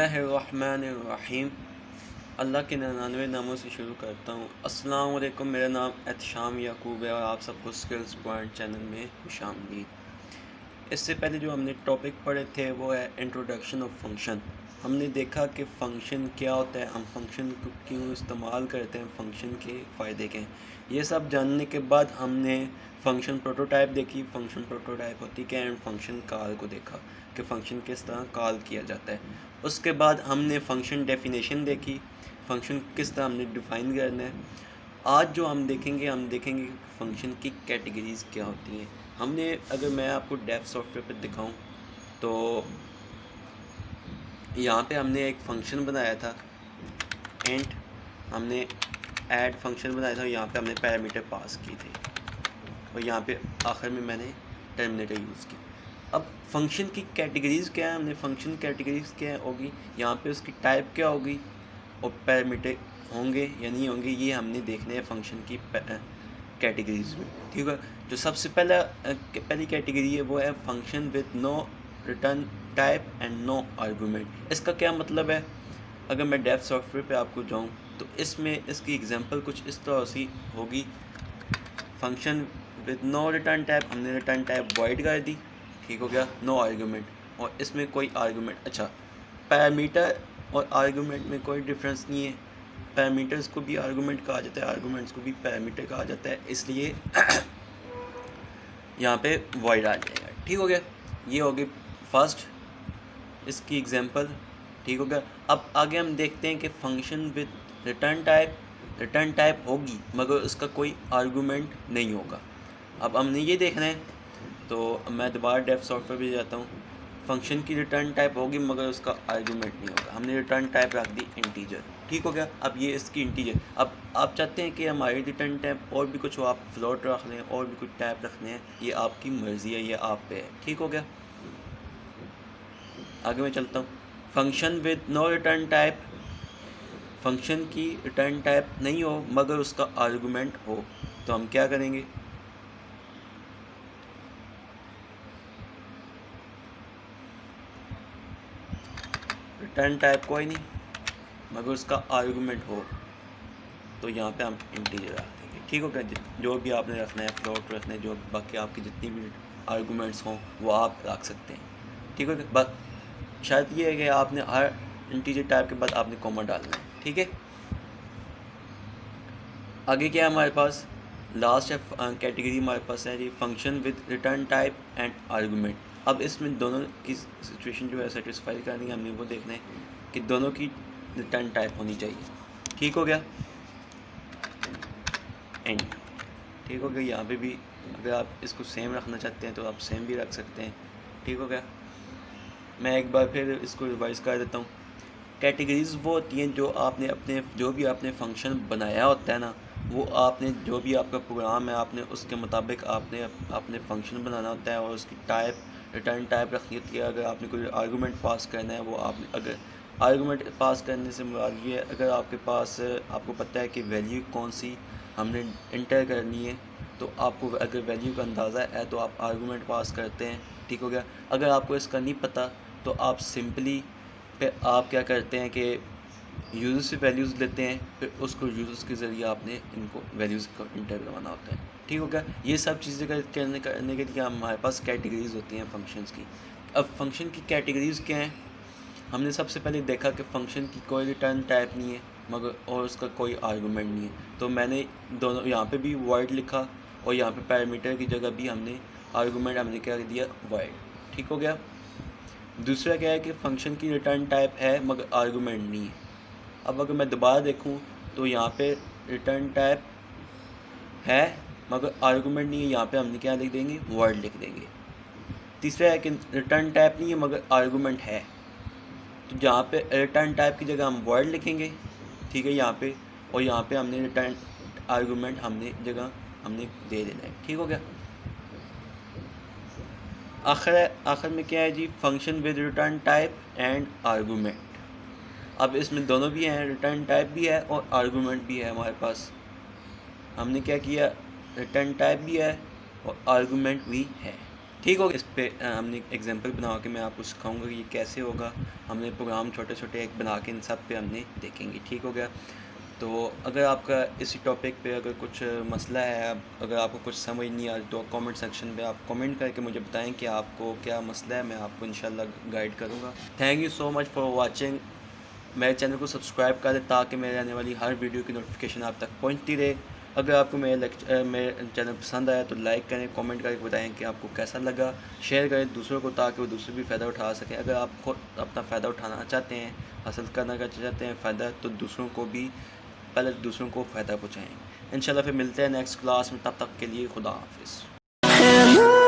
बिस्मिल्लाहिर्रहमानिर्रहीम। अल्लाह के 99 नामों से शुरू करता हूँ। अस्सलाम वालेकुम, मेरा नाम एहतशाम याकूब है और आप सबको स्किल्स पॉइंट चैनल में खुशामदीद। इससे पहले जो हमने टॉपिक पढ़े थे वो है इंट्रोडक्शन ऑफ फंक्शन। हमने देखा कि फ़ंक्शन क्या होता है, हम फंक्शन को क्यों इस्तेमाल करते हैं, फ़ंक्शन के फ़ायदे क्या हैं। ये सब जानने के बाद हमने फंक्शन प्रोटोटाइप देखी, फंक्शन प्रोटोटाइप होती क्या है, एंड फंक्शन कॉल को देखा कि फ़ंक्शन किस तरह कॉल किया जाता है। उसके बाद हमने फंक्शन डेफिनेशन देखी, फंक्शन किस तरह हमने डिफ़ाइन करना है। आज जो हम देखेंगे कि फ़ंक्शन की कैटेगरीज़ क्या होती हैं। हमने अगर मैं आपको डेव सॉफ्टवेयर पर दिखाऊं तो यहाँ पे हमने एक फ़ंक्शन बनाया था एंड हमने ऐड फंक्शन बनाया था, यहाँ पे हमने पैरामीटर पास की थे और यहाँ पे आखिर में मैंने टर्मिनेटर यूज़ किया। अब फंक्शन की कैटेगरीज़ क्या है, हमने फंक्शन कैटेगरीज़ क्या होगी, यहाँ पे उसकी टाइप क्या होगी और पैरामीटर होंगे या नहीं होंगे, ये हमने देखने हैं फंक्शन की कैटेगरीज़ में। ठीक है, जो सबसे पहली कैटेगरी है वो है function with no return type and no argument. इसका क्या मतलब है, अगर मैं डेव सॉफ्टवेयर पे आपको जाऊँ तो इसमें इसकी एग्जांपल कुछ इस तरह से होगी। Function with no return type, हमने रिटर्न टाइप वॉइड कर दी, ठीक हो गया, नो आर्गूमेंट, और इसमें कोई आर्गूमेंट। अच्छा, पैरामीटर और आर्गूमेंट में कोई डिफरेंस नहीं है, पैरामीटर्स को भी आर्गूमेंट कहा जाता है, आर्गूमेंट्स को भी पैरामीटर कहा जाता है, इसलिए यहाँ पे वॉइड आ जाएगा। ठीक हो गया, ये हो गई फर्स्ट इसकी एग्जांपल। ठीक हो गया, अब आगे हम देखते हैं कि फंक्शन विद रिटर्न टाइप होगी मगर उसका कोई आर्गूमेंट नहीं होगा। अब हमने ये देखना है, तो मैं दोबारा डेव सॉफ्टवेयर पे जाता हूँ। फंक्शन की रिटर्न टाइप होगी मगर उसका आर्गूमेंट नहीं होगा, हमने रिटर्न टाइप रख दी इंटीजर। ठीक हो गया, अब ये इसकी इंटीजर। अब आप चाहते हैं कि हमारी रिटर्न टाइप और भी कुछ हो, आप फ्लोट रख लें और भी कुछ टाइप रखने हैं, ये आपकी मर्ज़ी है, ये आप पे है। ठीक हो गया, आगे मैं चलता हूँ। Function with no return type, function की रिटर्न टाइप नहीं हो मगर उसका आर्गूमेंट हो, तो हम क्या करेंगे, रिटर्न टाइप कोई नहीं मगर उसका आर्गूमेंट हो, तो यहाँ पे हम इंटीजर रख देंगे। ठीक हो गया, जो भी आपने रखना है, फ्लोट रखना है, जो बाकी आपकी जितनी भी आर्गूमेंट्स हों वो आप रख सकते हैं। ठीक हो गया, बस शायद ये है कि आपने हर इंटीजर टाइप के बाद आपने कॉमा डालना है। ठीक है, आगे क्या है हमारे पास, लास्ट कैटेगरी हमारे पास है जी function with return type and argument. अब इसमें दोनों की सिचुएशन जो है सेटिस्फाई करनी है, हमने वो देखना है कि दोनों की रिटर्न टाइप होनी चाहिए। ठीक हो गया, एंड ठीक हो गया, यहाँ पे भी अगर आप इसको सेम रखना चाहते हैं तो आप सेम भी रख सकते हैं। ठीक हो गया, मैं एक बार फिर इसको रिवाइज कर देता हूँ। कैटेगरीज़ वो होती हैं जो भी आपने फंक्शन बनाया होता है ना, वो आपने जो भी आपका प्रोग्राम है आपने उसके मुताबिक आपने फ़ंक्शन बनाना होता है और उसकी टाइप रिटर्न टाइप रखनी होती है। अगर आपने कोई आर्गूमेंट पास करना है, वो आपने अगर आर्गूमेंट पास करने से मुराद ये है, अगर आपके पास आपको पता है कि वैल्यू कौन सी हमने इंटर करनी है, तो आपको अगर वैल्यू का अंदाज़ा है तो आप आर्गूमेंट पास करते हैं। ठीक हो गया, अगर आपको इसका नहीं पता तो आप सिंपली फिर आप क्या करते हैं कि यूज़र से वैल्यूज़ लेते हैं, फिर उसको यूज़र्स के ज़रिए आपने इनको वैल्यूज़ को इंटर करवाना होता है। ठीक हो गया, ये सब चीज़ें करने के लिए हमारे पास कैटेगरीज़ होती हैं फंक्शंस की। अब फंक्शन की कैटेगरीज़ क्या हैं, हमने सबसे पहले देखा कि फ़ंक्शन की कोई रिटर्न टाइप नहीं है मगर और उसका कोई आर्गूमेंट नहीं है, तो मैंने दोनों यहाँ पे भी वॉइड लिखा और यहाँ पे पैरामीटर की जगह भी हमने आर्गूमेंट हमने क्या दिया, वॉइड। ठीक हो गया, दूसरा क्या है कि फ़ंक्शन की रिटर्न टाइप है मगर आर्गूमेंट नहीं है। अब अगर मैं दोबारा देखूं तो यहाँ पे रिटर्न टाइप है मगर आर्गूमेंट नहीं है, यहाँ पे हमने क्या लिख देंगे, वर्ड लिख देंगे। तीसरा है कि रिटर्न टाइप नहीं है मगर आर्गूमेंट है, तो जहाँ पे रिटर्न टाइप की जगह हम वर्ड लिखेंगे। ठीक है, यहाँ पे और यहाँ पे हमने रिटर्न आर्गूमेंट हमने दे देना है। ठीक हो गया, आखिर में क्या है जी, function with return type and argument. अब इसमें दोनों भी हैं, रिटर्न टाइप भी है और आर्गूमेंट भी है हमारे पास। हमने क्या किया, रिटर्न टाइप भी है और आर्गूमेंट भी है। ठीक होगा। इस पे हमने एक एग्जांपल बना के मैं आपको सिखाऊंगा कि ये कैसे होगा। हमने प्रोग्राम छोटे छोटे एक बना के इन सब पे हमने देखेंगे। ठीक हो गया। तो अगर आपका इसी टॉपिक पे अगर कुछ मसला है, अगर आपको कुछ समझ नहीं आ रही, तो कमेंट सेक्शन पे आप कमेंट करके मुझे बताएं कि आपको क्या मसला है। मैं आपको इंशाल्लाह गाइड करूँगा। Thank you so much for watching. मेरे चैनल को सब्सक्राइब कर दें ताकि मेरे आने वाली हर वीडियो की नोटिफिकेशन आप तक पहुंचती रहे। अगर आपको मेरे चैनल पसंद आया तो लाइक करें, कमेंट करके बताएं कि आपको कैसा लगा। शेयर करें दूसरों को ताकि वो दूसरे भी फ़ायदा उठा सकें। अगर आप खुद अपना फ़ायदा उठाना चाहते हैं, हासिल करना चाहते हैं फ़ायदा, तो दूसरों को भी पहले दूसरों को फ़ायदा पहुँचाएँ। इंशाल्लाह फिर मिलते हैं नेक्स्ट क्लास में। तब तक के लिए खुदा हाफिज़।